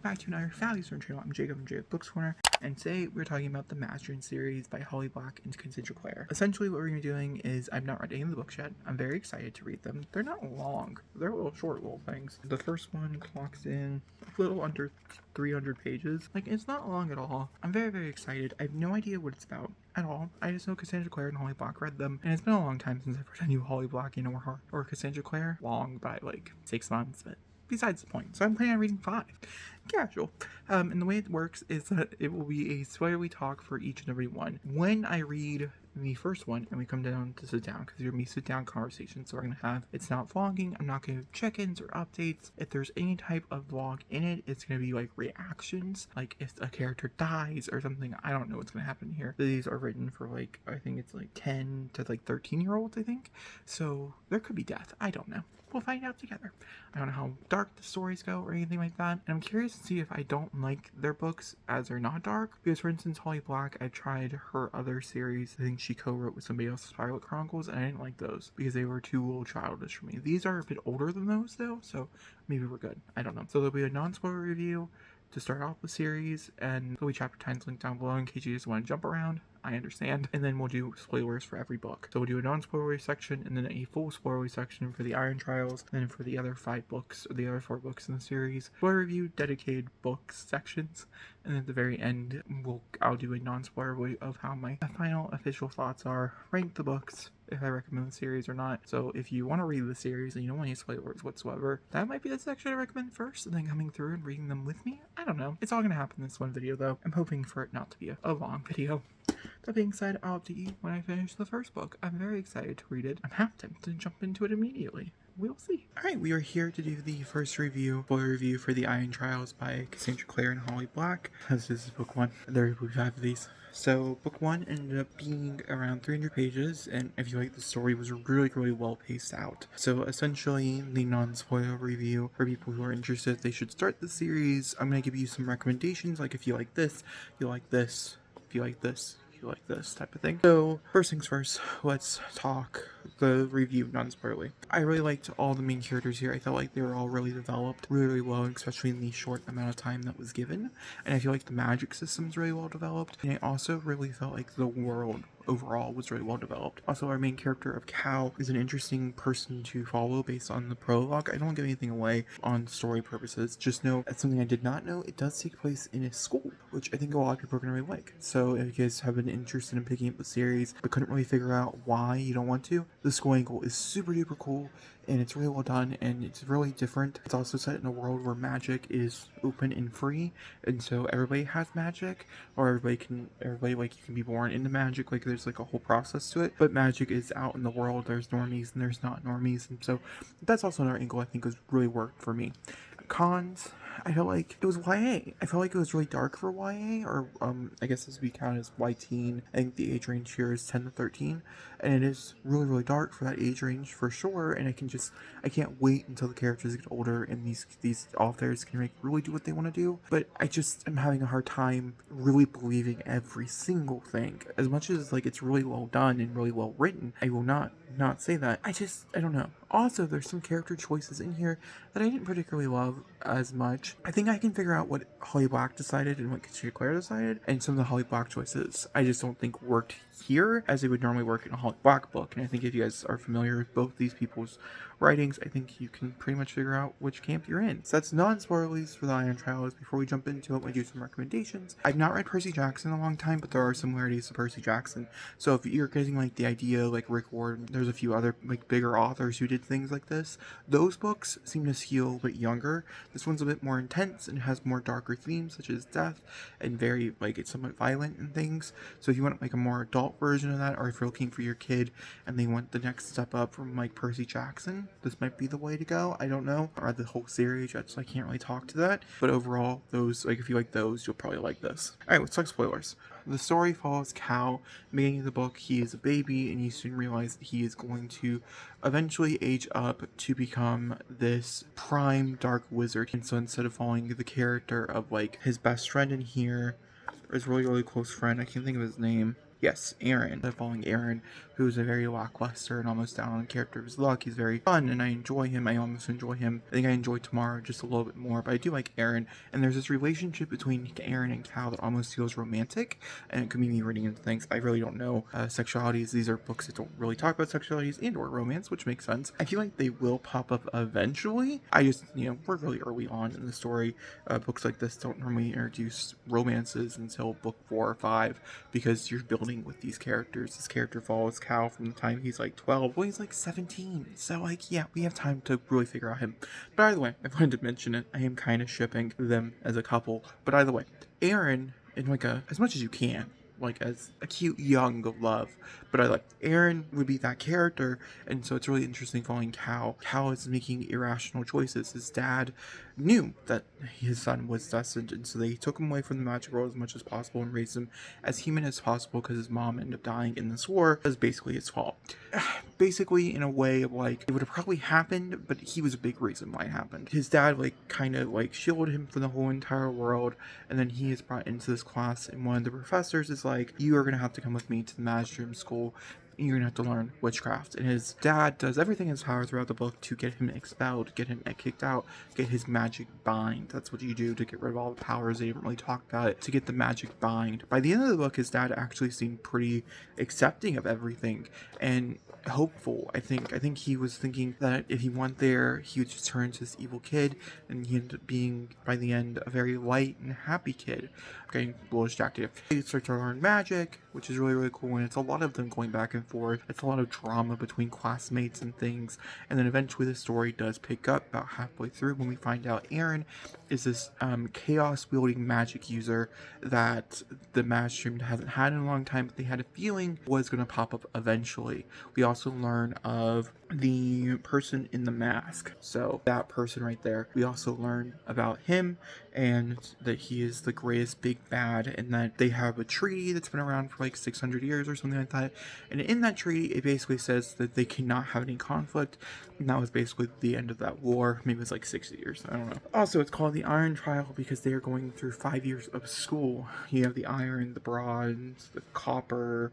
back to another Values Learn channel. I'm Jacob from Jacob Books Corner, and today we're talking about the Magisterium series by Holly Black and Cassandra Clare. Essentially what we're going to be doing is, I've not read any of the books yet. I'm very excited to read them. They're not long. They're little short little things. The first one clocks in a little under 300 pages. Like, it's not long at all. I'm very, very excited. I have no idea what it's about at all. I just know Cassandra Clare and Holly Black read them, and it's been a long time since I've read a new Holly Black, or Cassandra Clare. Long by like 6 months, but besides the point. So I'm planning on reading 5. Casual. And the way it works is that it will be a spoilery talk for each and every one. When I read the first one and we come down to sit down, because you're going to be sit down conversations, so we're going to have, it's not vlogging, I'm not going to have check-ins or updates. If there's any type of vlog in it, it's going to be like reactions, like if a character dies or something. I don't know what's going to happen here. These are written for like, I think it's like 10 to like 13-year-olds, I think. So there could be death. I don't know. We'll find out together. I don't know how dark the stories go or anything like that. And I'm curious to see if I don't like their books as they're not dark. Because for instance, Holly Black, I tried her other series. I think she co-wrote with somebody else, Violet Chronicles, and I didn't like those because they were too little childish for me. These are a bit older than those though, so maybe we're good. I don't know. So there'll be a non-spoiler review to start off the series, and there'll be chapter titles linked down below in case you just want to jump around. I understand. And then we'll do spoilers for every book. So we'll do a non-spoilery section and then a full spoilery section for the Iron Trials, and then for the other 5 books, or the other 4 books in the series, spoiler review, dedicated books sections, and at the very end, I'll do a non-spoiler review of how my final official thoughts are, rank the books, if I recommend the series or not. So if you want to read the series and you don't want any spoilers whatsoever, that might be the section I recommend first, and then coming through and reading them with me. I don't know. It's all going to happen in this one video though. I'm hoping for it not to be a long video. That being said, I'll update you when I finish the first book. I'm very excited to read it. I'm half tempted to jump into it immediately. We'll see. Alright, we are here to do the first review, spoiler review for the Iron Trials by Cassandra Clare and Holly Black. This is book 1. There will be 5 of these. So, book 1 ended up being around 300 pages, and I feel like the story was really, really well paced out. So, essentially, the non-spoiler review for people who are interested, they should start the series. I'm going to give you some recommendations, like if you like this, you like this, if you like this, like this type of thing. So first things first, let's talk the review non-spoilerly. I really liked all the main characters here. I felt like they were all really developed really, really well, especially in the short amount of time that was given. And I feel like the magic system's really well developed. And I also really felt like the world overall was really well developed. Also, our main character of Cal is an interesting person to follow based on the prologue. I don't give anything away on story purposes. Just know that's something I did not know. It does take place in a school, which I think a lot of people are going to really like. So if you guys have been interested in picking up the series but couldn't really figure out why you don't want to, the school angle is super duper cool, and it's really well done, and it's really different. It's also set in a world where magic is open and free, and so everybody has magic, or everybody like, you can be born into magic, like there's like a whole process to it, but magic is out in the world. There's normies and there's not normies, and so that's also another angle I think was really worked for me. Cons, I felt like it was YA. I felt like it was really dark for YA, or I guess this would be counted as Y-teen. I think the age range here is 10 to 13, and it is really, really dark for that age range for sure, and I can't wait until the characters get older and these authors can really do what they want to do, but I just am having a hard time really believing every single thing. As much as like it's really well done and really well written, I will not say that. I don't know. Also, there's some character choices in here that I didn't particularly love as much. I think I can figure out what Holly Black decided and what Cassandra Clare decided, and some of the Holly Black choices I just don't think worked here as they would normally work in a Holly Black book. And I think if you guys are familiar with both these people's writings, I think you can pretty much figure out which camp you're in. So that's non-spoilers for the Iron Trials. Before we jump into it, we do some recommendations. I've not read Percy Jackson in a long time, but there are similarities to Percy Jackson. So if you're getting like the idea, like Rick Ward, there's a few other like bigger authors who did things like this. Those books seem to skew a bit younger. This one's a bit more intense and has more darker themes such as death and very like it's somewhat violent and things. So if you want like a more adult version of that, or if you're looking for your kid and they want the next step up from like Percy Jackson, this might be the way to go. I don't know. I read the whole series, so I can't really talk to that. But overall, those, like if you like those, you'll probably like this. Alright, let's talk spoilers. The story follows Cal. Beginning of the book, he is a baby, and you soon realize that he is going to eventually age up to become this prime dark wizard. And so instead of following the character of like his best friend in here, or his really, really close friend, I can't think of his name, Yes, Aaron. I'm following Aaron, who's a very lackluster and almost down on character of his luck. He's very fun, and I enjoy him. I almost enjoy him. I think I enjoy Tamara just a little bit more, but I do like Aaron. And there's this relationship between Aaron and Cal that almost feels romantic, and it could be me reading into things. I really don't know sexualities. These are books that don't really talk about sexualities and or romance, which makes sense. I feel like they will pop up eventually. I just, we're really early on in the story. Books like this don't normally introduce romances until book 4 or 5 because you're building with these characters. This character follows Cal from the time he's like 12. Well, he's like 17. So, like, yeah, we have time to really figure out him. But by the way, I wanted to mention it. I am kind of shipping them as a couple. But either way, Aaron, in like as much as you can, like as a cute young love, but I like Aaron would be that character, and so it's really interesting following Cal. Cal is making irrational choices. His dad knew that his son was destined, and so they took him away from the magic world as much as possible and raised him as human as possible because his mom ended up dying in this war. That was basically his fault. Basically, in a way of like, it would have probably happened, but he was a big reason why it happened. His dad kind of shielded him from the whole entire world, and then he is brought into this class, and one of the professors is like, you are going to have to come with me to the magisterium school. You're gonna have to learn witchcraft. And his dad does everything in his power throughout the book to get him expelled, get him kicked out, get his magic bind. That's what you do to get rid of all the powers. They didn't really talk about it, to get the magic bind. By the end of the book, his dad actually seemed pretty accepting of everything and hopeful. I think he was thinking that if he went there, he would just turn into this evil kid, and he ended up being, by the end, a very light and happy kid. Getting a little distracted. They start to learn magic, which is really, really cool, and it's a lot of them going back and forth. It's a lot of drama between classmates and things, and then eventually the story does pick up about halfway through when we find out Aaron is this chaos-wielding magic user that the magisterium hasn't had in a long time, but they had a feeling was going to pop up eventually. We also learn of the person in the mask, so that person right there. We also learn about him and that he is the greatest big bad, and that they have a treaty that's been around for like 600 years or something like that, and in that treaty it basically says that they cannot have any conflict, and that was basically the end of that war. Maybe it's like 60 years, I don't know. Also, it's called the Iron Trial because they are going through 5 years of school. You have the iron, the bronze, the copper,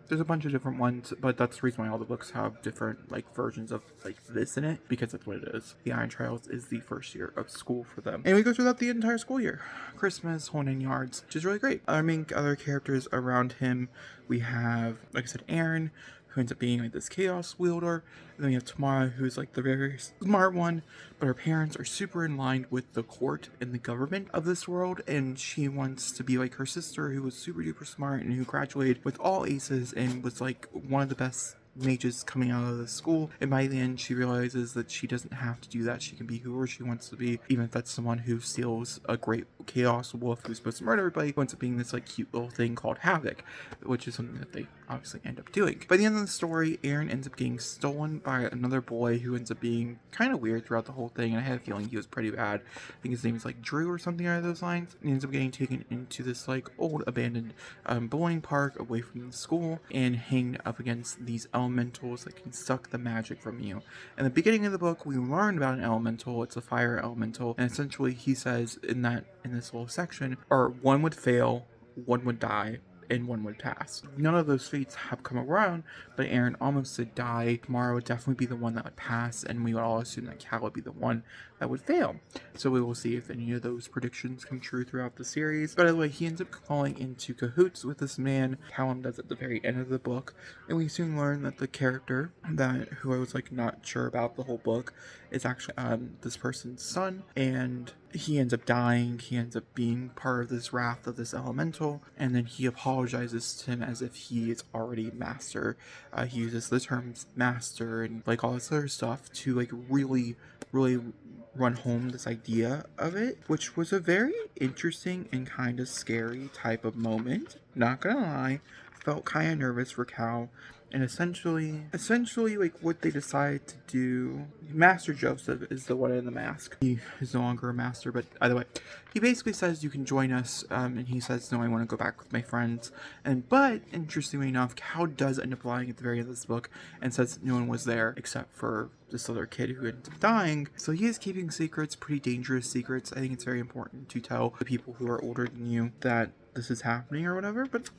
there's a bunch of different ones, but that's the reason why all the books have different versions of this in it, because that's what it is. The Iron Trials is the first year of school for them, and we go through that the entire school year. Christmas, whole 9 yards, which is really great. Our main other characters around him, we have, like I said, Aaron, who ends up being this chaos wielder. And then we have Tamara, who's the very smart one, but her parents are super in line with the court and the government of this world, and she wants to be like her sister, who was super duper smart and who graduated with all aces and was one of the best mages coming out of the school. And by the end, she realizes that she doesn't have to do that. She can be whoever she wants to be, even if that's someone who steals a great chaos wolf who's supposed to murder everybody, who ends up being this cute little thing called Havoc, which is something that they obviously end up doing. By the end of the story, Aaron ends up getting stolen by another boy who ends up being kind of weird throughout the whole thing, and I had a feeling he was pretty bad. I think his name is Drew or something out of those lines. He ends up getting taken into this old abandoned bowling park away from the school and hanged up against these elementals that can suck the magic from you. In the beginning of the book, we learn about an elemental. It's a fire elemental, and essentially he says in this little section, or one would fail, one would die, and one would pass. None of those fates have come around, but Aaron almost did die. Tamara would definitely be the one that would pass, and we would all assume that Cal would be the one that would fail. So we will see if any of those predictions come true throughout the series. But by the way, he ends up falling into cahoots with this man. Callum does at the very end of the book, and we soon learn that the character who I was not sure about the whole book is actually this person's son, and he ends up dying. He ends up being part of this wrath of this elemental, and then he apologizes to him as if he is already master. He uses the terms master and all this other stuff to really run home this idea of it, which was a very interesting and kind of scary type of moment. Not gonna lie, felt kind of nervous for Cal. And essentially, what they decide to do, Master Joseph is the one in the mask. He is no longer a master, but either way, he basically says, you can join us, and he says, no, I want to go back with my friends. But, interestingly enough, Cal does end up lying at the very end of this book, and says no one was there, except for this other kid who ended up dying. So he is keeping secrets, pretty dangerous secrets. I think it's very important to tell the people who are older than you that this is happening or whatever, but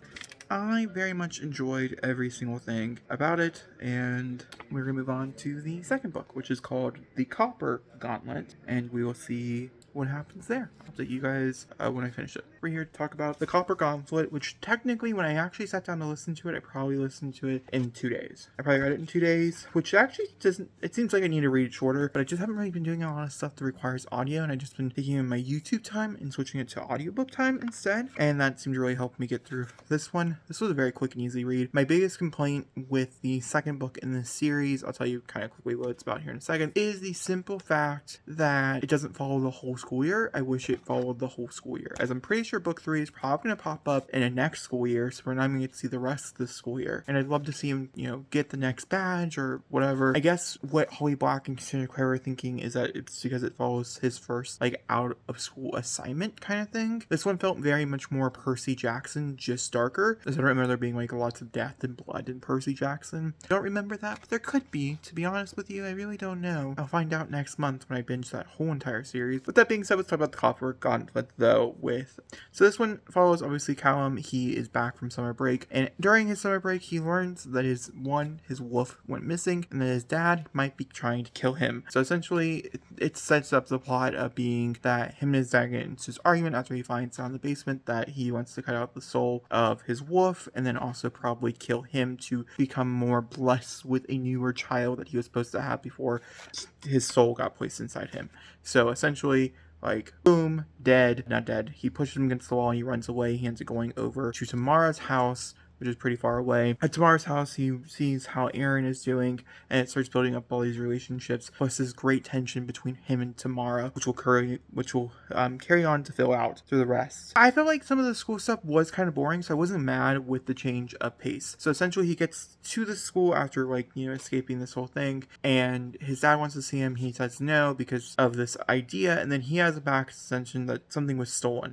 I very much enjoyed every single thing about it, and we're going to move on to the second book, which is called The Copper Gauntlet, and we will see what happens there. I'll update you guys when I finish it. We're here to talk about The Copper Gauntlet, which technically, when I actually sat down to listen to it, I probably listened to it in 2 days. I probably read it in 2 days, which actually doesn't, it seems like I need to read it shorter, but I just haven't really been doing a lot of stuff that requires audio, and I've just been taking my YouTube time and switching it to audiobook time instead, and that seemed to really help me get through this one. This was a very quick and easy read. My biggest complaint with the second book in this series, I'll tell you kind of quickly what it's about here in a second, is the simple fact that it doesn't follow the whole school year. I wish it followed the whole school year, as I'm pretty sure book 3 is probably going to pop up in the next school year, so we're not going to get to see the rest of the school year. And I'd love to see him, get the next badge or whatever. I guess what Holly Black and Cassandra Clare were thinking is that it's because it follows his first, out of school assignment kind of thing. This one felt very much more Percy Jackson, just darker. As I don't remember there being lots of death and blood in Percy Jackson. I don't remember that, but there could be. To be honest with you, I really don't know. I'll find out next month when I binge that whole entire series. With that being said, let's talk about the Copper Gauntlet though. So this one follows obviously Callum. He is back from summer break, and during his summer break he learns that his wolf went missing, and that his dad might be trying to kill him. So essentially it sets up the plot of being that him and his dad get into this argument after he finds out in the basement that he wants to cut out the soul of his wolf, and then also probably kill him to become more blessed with a newer child that he was supposed to have before his soul got placed inside him. So essentially, boom, dead, not dead. He pushes him against the wall and he runs away. He ends up going over to Tamara's house, which is pretty far away. At Tamara's house, he sees how Aaron is doing, and it starts building up all these relationships, plus this great tension between him and Tamara, which will carry on to fill out through the rest. I felt like some of the school stuff was kind of boring, so I wasn't mad with the change of pace. So essentially, he gets to the school after, escaping this whole thing, and his dad wants to see him. He says no because of this idea, and then he has a back extension that something was stolen.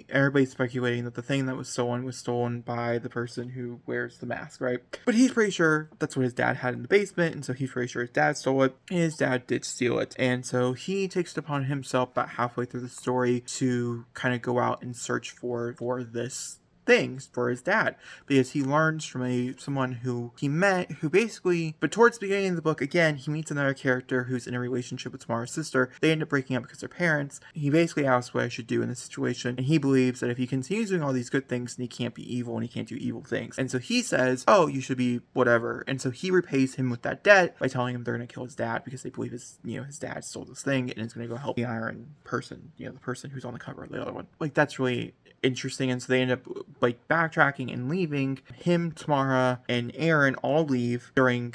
Everybody's speculating that the thing that was stolen by the person who wears the mask, right? But he's pretty sure that's what his dad had in the basement, and so he's pretty sure his dad stole it, and his dad did steal it. And so he takes it upon himself about halfway through the story to kind of go out and search for this things for his dad, because he learns from someone who he met, who basically, but towards the beginning of the book, again, he meets another character who's in a relationship with Tamara's sister. They end up breaking up because they're parents. He basically asks what I should do in this situation, and he believes that if he continues doing all these good things, then he can't be evil and he can't do evil things. And so he says, oh, you should be whatever. And so he repays him with that debt by telling him they're going to kill his dad because they believe his dad stole this thing, and it's going to go help the Iron person, the person who's on the cover of the other one. That's really interesting. And so they end up backtracking and leaving. Him, Tamara, and Aaron all leave during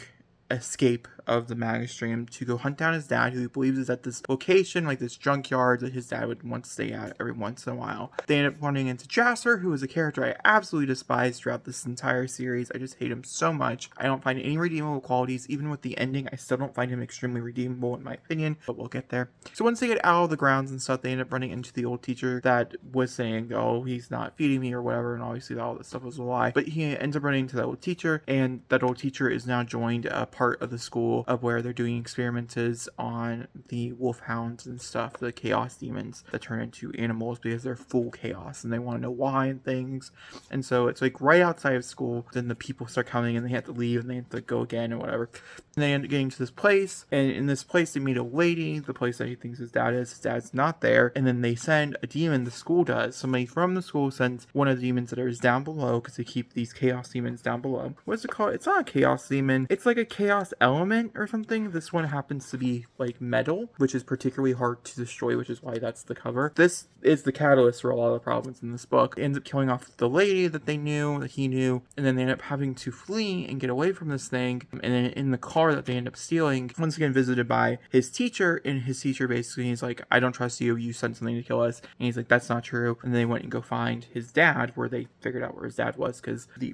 escape of the magisterium to go hunt down his dad, who he believes is at this location, this junkyard that his dad would want to stay at every once in a while. They end up running into Jasper, who is a character I absolutely despise throughout this entire series. I just hate him so much. I don't find any redeemable qualities. Even with the ending, I still don't find him extremely redeemable in my opinion, but we'll get there. So once they get out of the grounds and stuff, they end up running into the old teacher that was saying, oh, he's not feeding me or whatever, and obviously all this stuff was a lie. But he ends up running into that old teacher, and that old teacher is now joined a part of the school of where they're doing experiments on the wolfhounds and stuff, the chaos demons that turn into animals because they're full chaos and they want to know why and things. And so it's right outside of school, then the people start coming and they have to leave and they have to go again and whatever. And they end up getting to this place, and in this place they meet a lady, the place that he thinks his dad's not there, and then they send a demon, the school does. Somebody from the school sends one of the demons that is down below, because they keep these chaos demons down below. What's it called? It's not a chaos demon, it's like a chaos element or something. This one happens to be metal, which is particularly hard to destroy, which is why that's the cover. This is the catalyst for a lot of the problems in this book. It ends up killing off the lady that he knew, and then they end up having to flee and get away from this thing. And then in the car that they end up stealing, once again visited by his teacher, and his teacher basically is like, I don't trust you, you sent something to kill us. And he's like, that's not true. And they went and go find his dad, where they figured out where his dad was, because the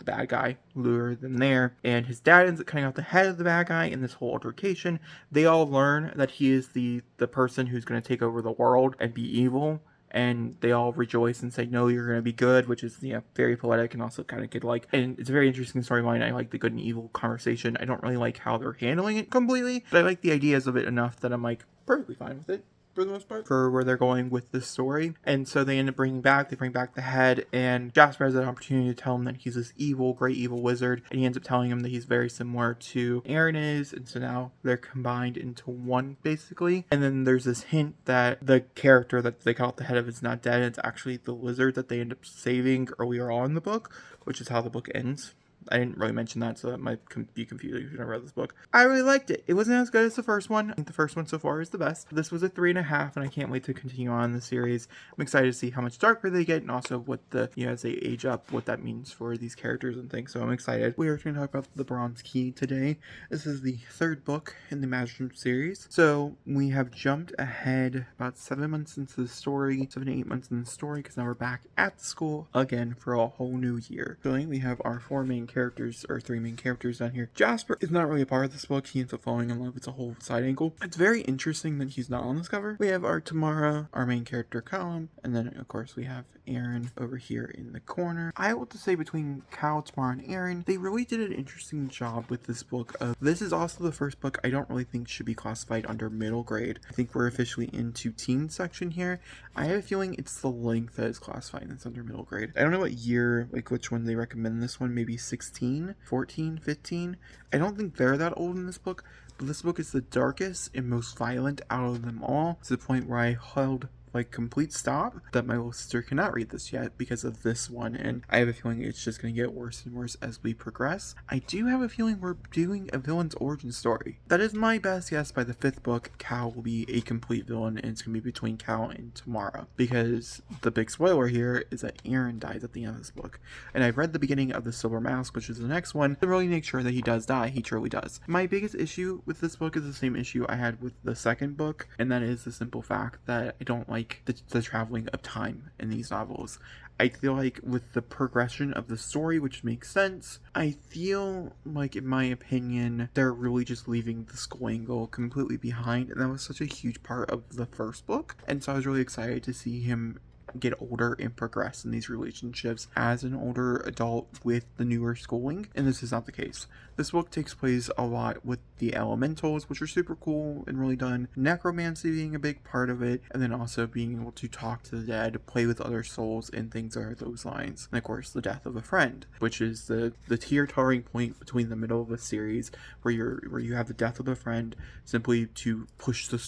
bad guy, lured them there, and his dad ends up cutting out the head of the bad guy in this whole altercation. They all learn that he is the person who's going to take over the world and be evil, and they all rejoice and say, no, you're going to be good, which is very poetic and also kind of kid-like. And it's a very interesting storyline. I like the good and evil conversation. I don't really like how they're handling it completely, but I like the ideas of it enough that I'm perfectly fine with it. for the most part, for where they're going with this story. And so they end up bring back the head, and Jasper has an opportunity to tell him that he's this evil, great evil wizard, and he ends up telling him that he's very similar to Aaron is, and so now they're combined into one, basically. And then there's this hint that the character that they call the head of is not dead, it's actually the lizard that they end up saving earlier on in the book, which is how the book ends. I didn't really mention that, so that might be confusing if you've never read this book. I really liked it. It wasn't as good as the first one. I think the first one so far is the best. This was a 3.5, and I can't wait to continue on the series. I'm excited to see how much darker they get, and also what the, as they age up, what that means for these characters and things. So I'm excited. We are going to talk about the Bronze Key today. This is the third book in the magisterium series. So we have jumped ahead about 7 months into the story, 7 to 8 months in the story, because now we're back at the school again for a whole new year. So we have our 3 main characters down here. Jasper is not really a part of this book. He ends up falling in love. It's a whole side angle. It's very interesting that he's not on this cover. We have our Tamara, our main character Callum, and then of course we have Aaron over here in the corner. I will say between Cal, Tamara, and Aaron, they really did an interesting job with this book. This is also the first book I don't really think should be classified under middle grade. I think we're officially into teen section here. I have a feeling it's the length that is classifying this under middle grade. I don't know what year, which one they recommend this one, maybe 16, 14, 15. I don't think they're that old in this book, but this book is the darkest and most violent out of them all, to the point where I held complete stop that my little sister cannot read this yet because of this one, and I have a feeling it's just going to get worse and worse as we progress. I do have a feeling we're doing a villain's origin story. That is my best guess. By the 5th book, Cal will be a complete villain, and it's going to be between Cal and Tamara, because the big spoiler here is that Aaron dies at the end of this book, and I've read the beginning of the Silver Mask, which is the next one, to really make sure that he does die. He truly does. My biggest issue with this book is the same issue I had with the 2nd book, and that is the simple fact that I don't like the traveling of time in these novels. I feel like with the progression of the story, which makes sense, I feel like, in my opinion, they're really just leaving the school angle completely behind, and that was such a huge part of the first book, and so I was really excited to see him get older and progress in these relationships as an older adult with the newer schooling, and this is not the case. This book takes place a lot with the elementals, which are super cool and really done. Necromancy being a big part of it, and then also being able to talk to the dead, play with other souls, and things along those lines. And of course, the death of a friend, which is the teeter-tottering point between the middle of the series, where you have the death of a friend simply to push the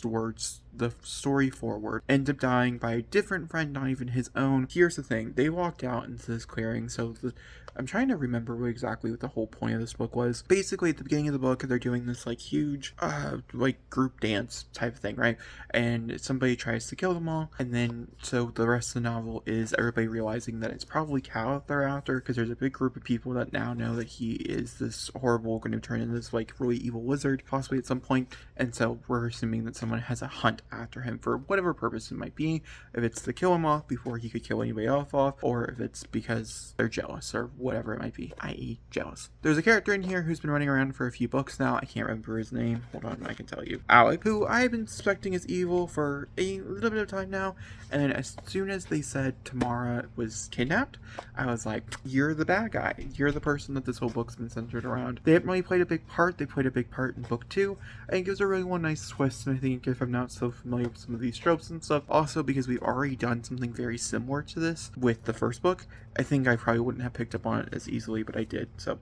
story forward, end up dying by a different friend, not even his own. Here's the thing, they walked out into this clearing, so I'm trying to remember exactly what the whole point of this book was. Basically, at the beginning of the book, they're doing this huge group dance type of thing, right? And somebody tries to kill them all, and then so the rest of the novel is everybody realizing that it's probably Cal that they're after, because there's a big group of people that now know that he is this horrible, going to turn into this really evil wizard, possibly at some point, and so we're assuming that someone has a hunt after him for whatever purpose it might be, if it's to kill him off before he could kill anybody else off, or if it's because they're jealous, or whatever it might be, i.e. jealous. There's a character in here who's been running around for a few books now. I can't remember his name. Hold on, I can tell you. Alec, who I've been suspecting is evil for a little bit of time now, and then as soon as they said Tamara was kidnapped, I was like, you're the bad guy. You're the person that this whole book's been centered around. They haven't really played a big part. They played a big part in book 2. I think it was a really one nice twist, and I think if I'm not so familiar with some of these tropes and stuff, also because we've already done something very similar to this with the first book, I think I probably wouldn't have picked up on it as easily, but I did. So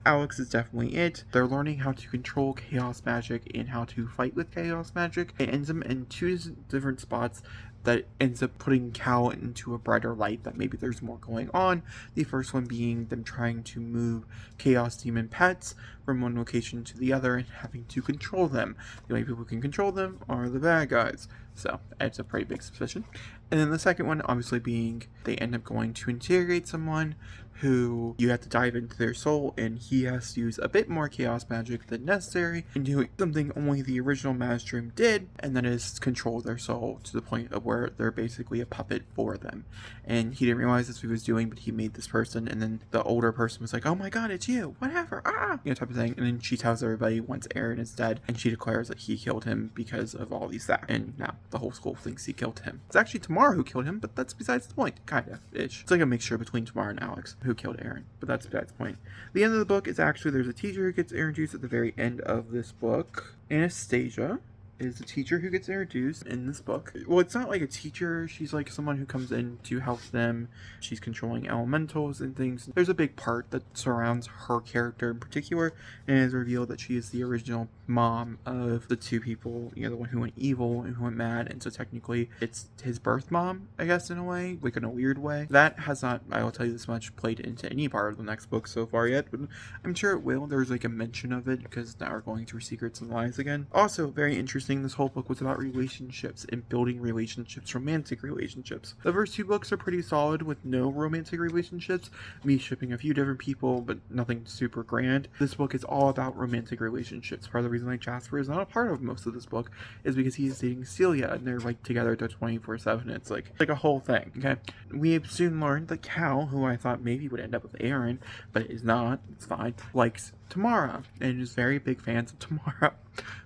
Alex is definitely it. They're learning how to control chaos magic and how to fight with chaos magic. It ends them in 2 different spots that ends up putting Cal into a brighter light, that maybe there's more going on. The first one being them trying to move Chaos Demon pets from one location to the other and having to control them. The only people who can control them are the bad guys. So it's a pretty big suspicion. And then the second one obviously being they end up going to interrogate someone who you have to dive into their soul, and he has to use a bit more chaos magic than necessary and doing something only the original magisterium did, and that is control their soul to the point of where they're basically a puppet for them. And he didn't realize that's what he was doing, but he made this person, and then the older person was like, oh my god, it's you, whatever, type of thing. And then she tells everybody once Aaron is dead, and she declares that he killed him because of all these things, and now the whole school thinks he killed him. It's actually Tamara who killed him, but that's besides the point, kinda ish. It's like a mixture between Tamara and Alex who killed Aaron, but that's besides the point. The end of the book is actually there's a teacher who gets introduced at the very end of this book, Anastasia. is a teacher who gets introduced in this book. Well, it's not like a teacher. She's like someone who comes in to help them. She's controlling elementals and things. There's a big part that surrounds her character in particular, and it's revealed that she is the original mom of the two people, the one who went evil and who went mad, and so technically it's his birth mom, I guess, in a way, like in a weird way. That has not, I will tell you this much, played into any part of the next book so far yet, but I'm sure it will. There's like a mention of it because now we're going through Secrets and Lies again. Also, very interesting, this whole book was about relationships and building relationships, romantic relationships. The first two books are pretty solid with no romantic relationships, me shipping a few different people, but nothing super grand. This book is all about romantic relationships. Part of the reason like Jasper is not a part of most of this book is because he's dating Celia and they're like together to 24/7. It's like a whole thing. Okay, we soon learned that Cal, who I thought maybe would end up with Aaron, but it is not, it's fine, likes Tamara and is very big fans of Tamara.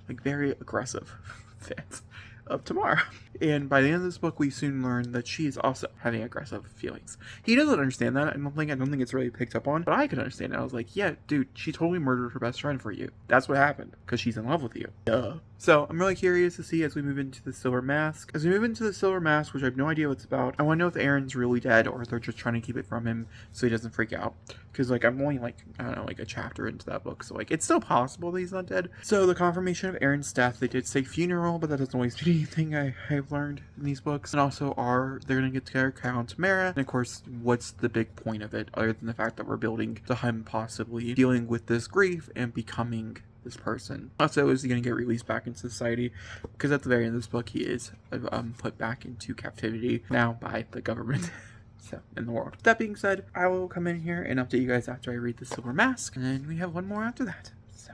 Like very aggressive fans of Tamara. And by the end of this book, we soon learn that she is also having aggressive feelings. He doesn't understand that. I don't think it's really picked up on, but I could understand it. I was like, yeah, dude, she totally murdered her best friend for you. That's what happened, because she's in love with you. Duh. So I'm really curious to see as we move into the Silver Mask. As we move into the Silver Mask, which I have no idea what it's about, I want to know if Aaron's really dead or if they're just trying to keep it from him so he doesn't freak out. Because like I'm only like, I don't know, like a chapter into that book, so like it's still possible that he's not dead. So the confirmation of Aaron's death, they did say funeral, but that doesn't always mean anything I've learned in these books. And also they're gonna get together, Cal and Tamara. And of course, what's the big point of it other than the fact that we're building to him possibly dealing with this grief and becoming this person. Also, is he going to get released back into society? Because at the very end of this book, he is put back into captivity now by the government. So, in the world. That being said, I will come in here and update you guys after I read the Silver Mask, and then we have one more after that. So,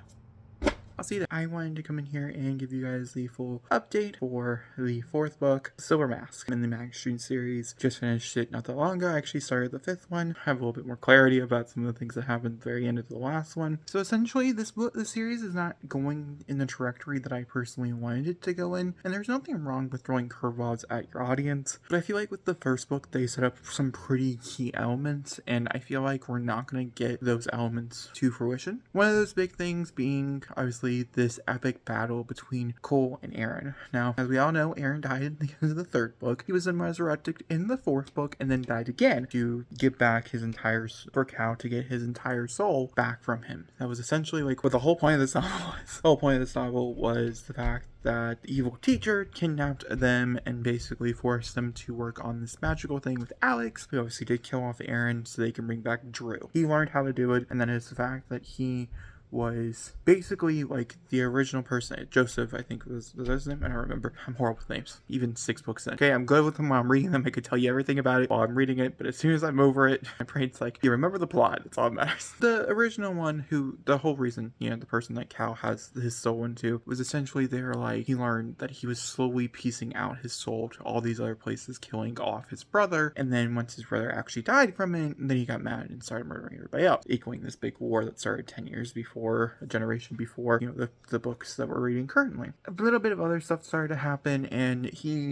I'll see that. I wanted to come in here and give you guys the full update for the fourth book, Silver Mask, in the magisterium series. Just finished it not that long ago. I actually started the fifth one. I have a little bit more clarity about some of the things that happened at the very end of the last one. So essentially, this series is not going in the trajectory that I personally wanted it to go in, and there's nothing wrong with throwing curveballs at your audience. But I feel like with the first book, they set up some pretty key elements, and I feel like we're not going to get those elements to fruition. One of those big things being, obviously, this epic battle between Cole and Aaron. Now, as we all know, Aaron died at the end of the third book. He was then resurrected in the fourth book and then died again to get back his entire, for Cal to get his entire soul back from him. That was essentially like what the whole point of this novel was. The whole point of this novel was the fact that the evil teacher kidnapped them and basically forced them to work on this magical thing with Alex, who obviously did kill off Aaron so they can bring back Drew. He learned how to do it, and that is the fact that he was basically like the original person. Joseph, I think was his name. I don't remember. I'm horrible with names. Even 6 books in. Okay, I'm good with them while I'm reading them. I could tell you everything about it while I'm reading it, but as soon as I'm over it, my brain's like, you remember the plot. That's all that matters. The original one, who the whole reason, the person that Cal has his soul into, was essentially there, like, he learned that he was slowly piecing out his soul to all these other places, killing off his brother, and then once his brother actually died from it, then he got mad and started murdering everybody else, equaling this big war that started 10 years before, a generation before, the books that we're reading currently. A little bit of other stuff started to happen, and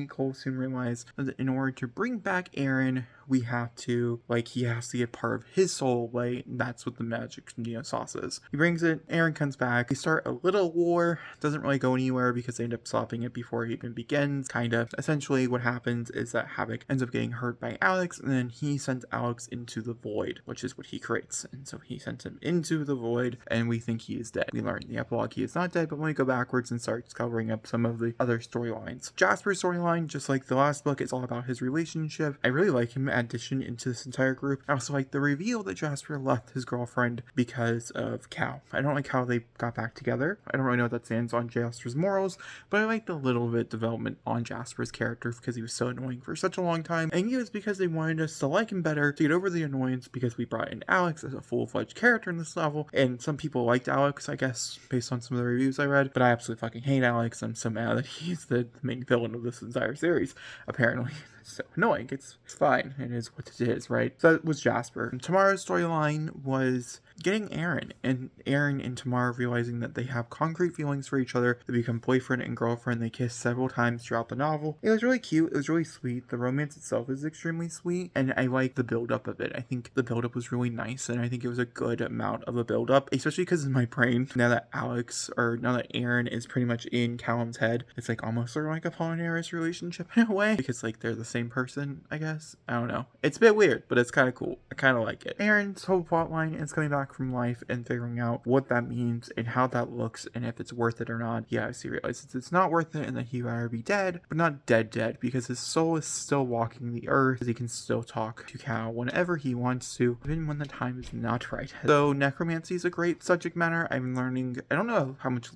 Cole soon realized that in order to bring back Aaron, he has to get part of his soul away, and that's what the magic, sauce is. He brings it, Aaron comes back, they start a little war, doesn't really go anywhere because they end up stopping it before it even begins, kind of. Essentially, what happens is that Havoc ends up getting hurt by Alex, and then he sends Alex into the void, which is what he creates, and so he sends him into the void, and we think he is dead. We learn in the epilogue he is not dead, but when we go backwards and start covering up some of the other storylines. Jasper's storyline, just like the last book, is all about his relationship. I really like him addition into this entire group. I also like the reveal that Jasper left his girlfriend because of Cal. I don't like how they got back together. I don't really know what that stands on Jasper's morals, but I like the little bit development on Jasper's character because he was so annoying for such a long time. And it was because they wanted us to like him better, to get over the annoyance, because we brought in Alex as a full-fledged character in this novel, and some people liked Alex, I guess, based on some of the reviews I read, but I absolutely fucking hate Alex. I'm so mad that he's the main villain of this entire series, apparently. so annoying. It's fine. It is what it is, right? So that was Jasper. And Tamara's storyline was getting Aaron and Tamara realizing that they have concrete feelings for each other. They become boyfriend and girlfriend. They kiss several times throughout the novel. It was really cute. It was really sweet. The romance itself is extremely sweet, and I like the build-up of it. I think the build-up was really nice, and I think it was a good amount of a build-up, especially because in my brain, now that Aaron is pretty much in Callum's head, it's like almost sort of like a Polynarus relationship in a way, because like they're the same person, I guess. I don't know. It's a bit weird, but it's kind of cool. I kind of like it. Aaron's whole plotline is coming back from life and figuring out what that means and how that looks and if it's worth it or not. Yeah, he realizes it's not worth it and that he'd rather be dead, but not dead because his soul is still walking the earth, because he can still talk to Cal whenever he wants to, even when the time is not right. So necromancy is a great subject matter. I'm learning, I don't know how much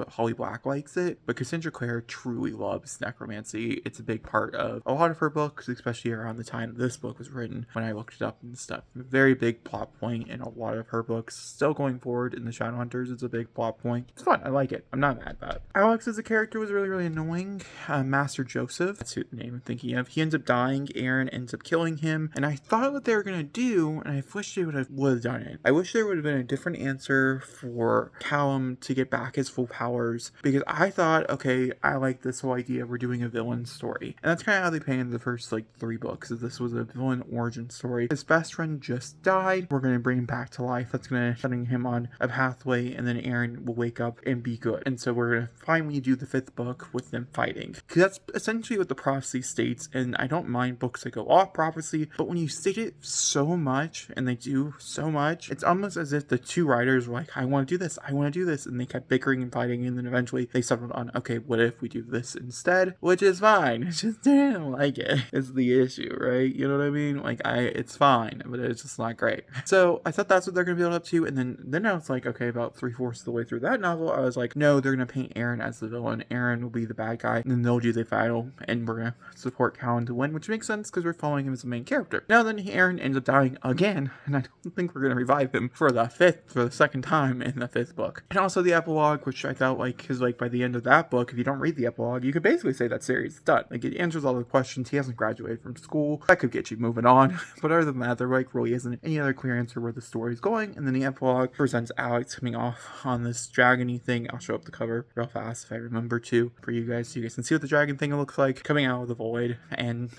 Holly Black likes it, but Cassandra Clare truly loves necromancy. It's a big part of a lot of her books, especially around the time this book was written, when I looked it up and stuff. A very big plot point in a lot of her books. Still going forward in the Shadowhunters, it's a big plot point. It's fun. I like it. I'm not mad about it. Alex as a character was really, really annoying. Master Joseph, that's the name I'm thinking of. He ends up dying. Aaron ends up killing him. And I thought what they were going to do, and I wish they would have done it. I wish there would have been a different answer for Callum to get back his full powers, because I thought, okay, I like this whole idea. We're doing a villain story. And that's kind of how they painted the first like 3 books. This was a villain origin story. His best friend just died. We're going to bring him back to life. That's going to setting him on a pathway, and then Aaron will wake up and be good. And so we're going to finally do the 5th book with them fighting. Because that's essentially what the prophecy states, and I don't mind books that go off prophecy, but when you state it so much, and they do so much, it's almost as if the 2 writers were like, I want to do this, and they kept bickering and fighting, and then eventually they settled on, okay, what if we do this instead? Which is fine. It's just, I don't like it. It's the issue, right? You know what I mean? Like, it's fine, but it's just not great. So I thought that's what they're going to build up to, and then I was like, okay, about 3/4 of the way through that novel, I was like, no, they're going to paint Aaron as the villain. Aaron will be the bad guy, and then they'll do the final, and we're going to support Callan to win, which makes sense because we're following him as the main character. Now then, Aaron ends up dying again, and I don't think we're going to revive him for the 2nd time in the 5th book. And also the epilogue, which I felt like, because like by the end of that book, if you don't read the epilogue, you could basically say that series is done. Like, it answers all the questions. He hasn't graduated from school. That could get you moving on. But other than that, there like really isn't any other clear answer where the story's going. And then the epilogue presents Alex coming off on this dragony thing. I'll show up the cover real fast if I remember to for you guys, so you guys can see what the dragon thing looks like, coming out of the void and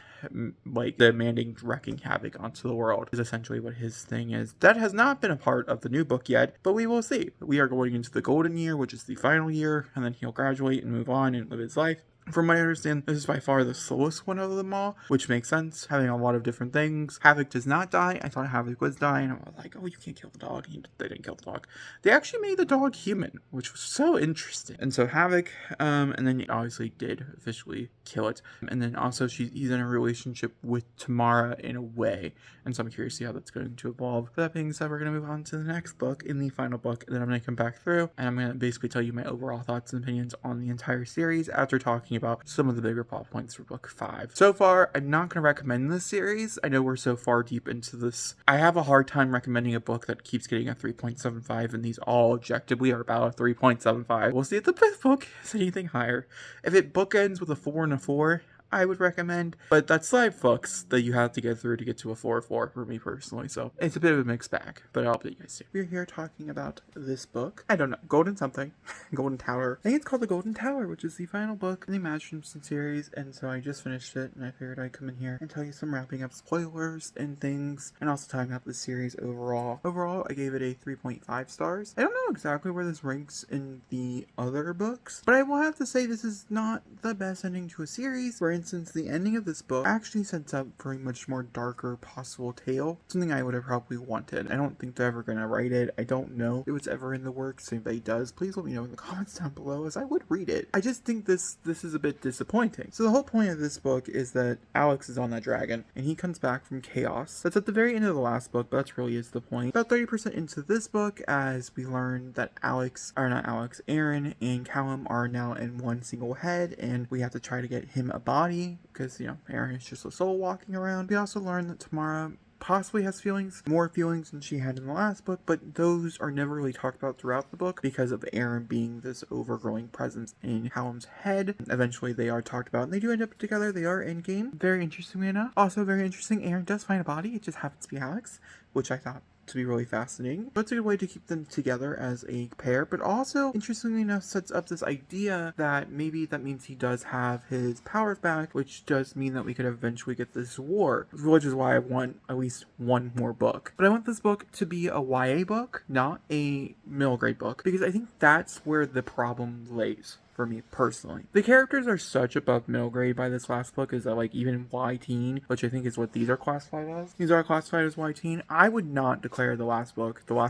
like demanding wrecking havoc onto the world is essentially what his thing is. That has not been a part of the new book yet, but we will see. We are going into the golden year, which is the final year, and then he'll graduate and move on and live his life. From what I understand, this is by far the slowest one of them all, which makes sense, having a lot of different things. Havoc does not die. I thought Havoc was dying. I was like, oh, you can't kill the dog. They didn't kill the dog. They actually made the dog human, which was so interesting. And so Havoc, and then he obviously did officially kill it. And then also he's in a relationship with Tamara in a way. And so I'm curious to see how that's going to evolve. With that being said, we're going to move on to the next book, in the final book, and then I'm going to come back through, and I'm going to basically tell you my overall thoughts and opinions on the entire series after talking about some of the bigger plot points for book 5. So far, I'm not going to recommend this series. I know we're so far deep into this. I have a hard time recommending a book that keeps getting a 3.75, and these all objectively are about a 3.75. We'll see if the 5th book is anything higher. If it bookends with a 4 and a 4, I would recommend, but that's 5 books that you have to get through to get to a 4 for me personally, so it's a bit of a mixed bag, but I'll update you guys soon. We're here talking about this book. I don't know, Golden something, Golden Tower. I think it's called The Golden Tower, which is the final book in the Magisterium series, and so I just finished it, and I figured I'd come in here and tell you some wrapping up spoilers and things, and also talking about the series overall. Overall, I gave it a 3.5 stars. I don't know exactly where this ranks in the other books, but I will have to say this is not the best ending to a series. For instance, the ending of this book actually sets up for a much more darker possible tale, something I would have probably wanted. I don't think they're ever going to write it. I don't know if it's ever in the works. If anybody does, please let me know in the comments down below, as I would read it. I just think this is a bit disappointing. So the whole point of this book is that Alex is on that dragon, and he comes back from chaos. That's at the very end of the last book, but that's really is the point. About 30% into this book, as we learn that Aaron and Callum are now in one single head, and we have to try to get him a body, because, you know, Aaron is just a soul walking around. We also learn that Tamara possibly has more feelings than she had in the last book, but those are never really talked about throughout the book because of Aaron being this overgrowing presence in Callum's head. Eventually they are talked about and they do end up together. They are endgame. Very interestingly enough. Also very interesting, Aaron does find a body. It just happens to be Alex, which I thought to be really fascinating. That's a good way to keep them together as a pair, but also, interestingly enough, sets up this idea that maybe that means he does have his powers back, which does mean that we could eventually get this war, which is why I want at least one more book. But I want this book to be a YA book, not a middle grade book, because I think that's where the problem lays. For me personally, the characters are such above middle grade by this last book is that like even Y-teen, which I think is what these are classified as. These are classified as Y-teen. I would not declare the last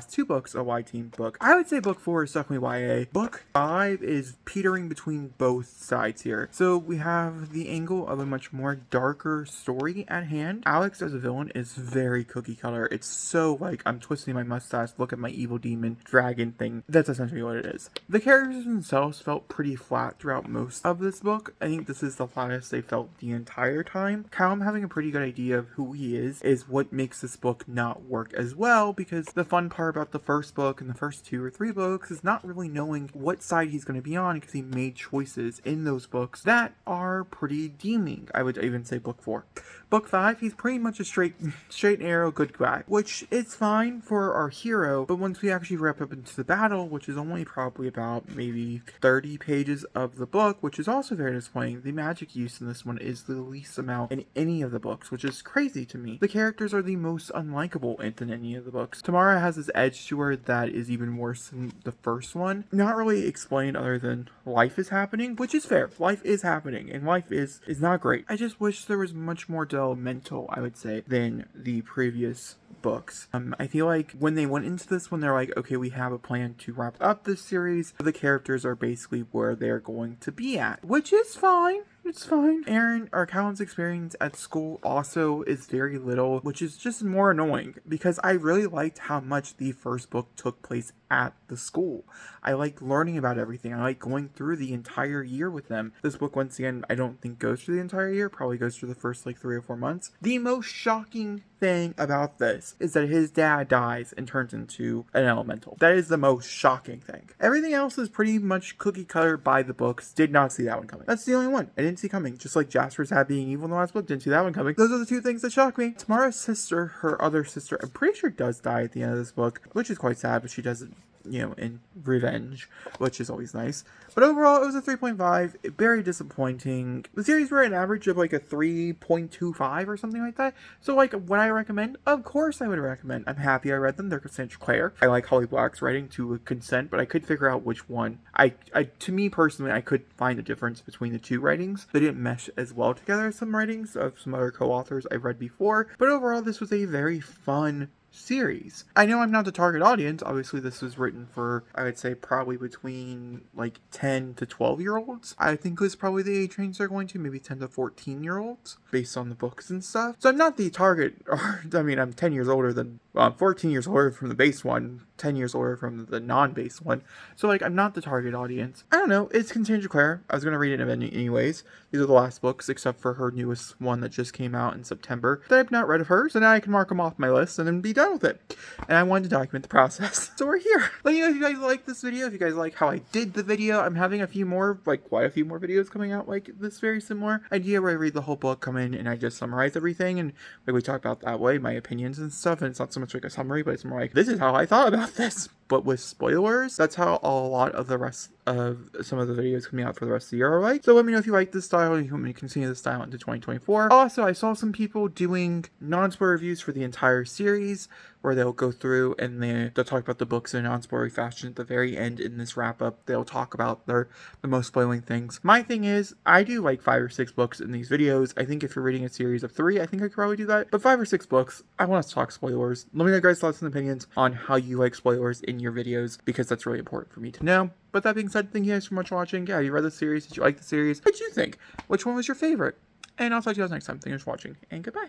two books a Y-teen book. I would say book 4 is definitely YA. Book 5 is petering between both sides here. So we have the angle of a much more darker story at hand. Alex as a villain is very cookie cutter. It's so like I'm twisting my mustache, look at my evil demon dragon thing. That's essentially what it is. The characters themselves felt pretty flat throughout most of this book. I think this is the flattest they felt the entire time. Callum having a pretty good idea of who he is what makes this book not work as well, because the fun part about the first book and the first 2 or 3 books is not really knowing what side he's going to be on, because he made choices in those books that are pretty deeming. I would even say book 4. Book 5, he's pretty much a straight arrow good guy, which is fine for our hero, but once we actually wrap up into the battle, which is only probably about maybe 30 pages of the book, which is also very disappointing. The magic use in this one is the least amount in any of the books, which is crazy to me. The characters are the most unlikable in any of the books. Tamara has this edge to her that is even worse than the first one. Not really explained other than life is happening, which is fair. Life is happening, and life is not great. I just wish there was much more developmental, I would say, than the previous books. I feel like when they went into this one, they're like, okay, we have a plan to wrap up this series. The characters are basically where they're going to be at, which is fine. It's fine. Aaron, or Callum's experience at school also is very little, which is just more annoying because I really liked how much the first book took place at the school. I liked learning about everything. I liked going through the entire year with them. This book, once again, I don't think goes through the entire year, probably goes through the first like 3 or 4 months. The most shocking thing about this is that his dad dies and turns into an elemental. That is the most shocking thing. Everything else is pretty much cookie cutter by the books. Did not see that one coming. That's the only one I didn't see coming. Just like Jasper's dad being evil in the last book, didn't see that one coming. Those are the 2 things that shock me. Tamara's sister, her other sister, I'm pretty sure does die at the end of this book, which is quite sad, but she doesn't, in revenge, which is always nice. But overall, it was a 3.5. Very disappointing. The series were an average of like a 3.25 or something like that. So like, would I recommend? Of course I would recommend. I'm happy I read them. They're Cassandra Clare. I like Holly Black's writing to a consent, but I could figure out which one. To me personally, I could find a difference between the 2 writings. They didn't mesh as well together as some writings of some other co-authors I've read before. But overall, this was a very fun series. I know I'm not the target audience. Obviously, this was written for, I would say, probably between like 10 to 12-year-olds. I think was probably the age range they're going to, maybe 10 to 14-year-olds, based on the books and stuff. So I'm not the target, I mean, I'm 10 years older than, 14 years older from the base one, 10 years older from the non-base one. So like, I'm not the target audience. I don't know, it's Cassandra Clare. I was going to read it anyways. These are the last books, except for her newest one that just came out in September, that I've not read of hers, so now I can mark them off my list and then be done with it. And I wanted to document the process. So we're here. Let me know if you guys like this video, if you guys like how I did the video. I'm having a few more, like quite a few more videos coming out like this very similar idea where I read the whole book, come in, and I just summarize everything, and like we talk about that way, my opinions and stuff, and it's not so much like a summary, but it's more like, this is how I thought about this, but with spoilers. That's how a lot of the rest of some of the videos coming out for the rest of the year are like. So let me know if you like this style and you want me to continue this style into 2024. Also, I saw some people doing non-spoiler reviews for the entire series, where they'll go through and they'll talk about the books in a non-spoilery fashion. At the very end in this wrap-up, they'll talk about the most spoiling things. My thing is, I do like 5 or 6 books in these videos. I think if you're reading a series of 3, I think I could probably do that. But 5 or 6 books, I want us to talk spoilers. Let me know guys' thoughts and opinions on how you like spoilers in your videos, because that's really important for me to know. But that being said, thank you guys so much for watching. Yeah, you read the series? Did you like the series? What did you think? Which one was your favorite? And I'll talk to you guys next time. Thank you for watching, and goodbye.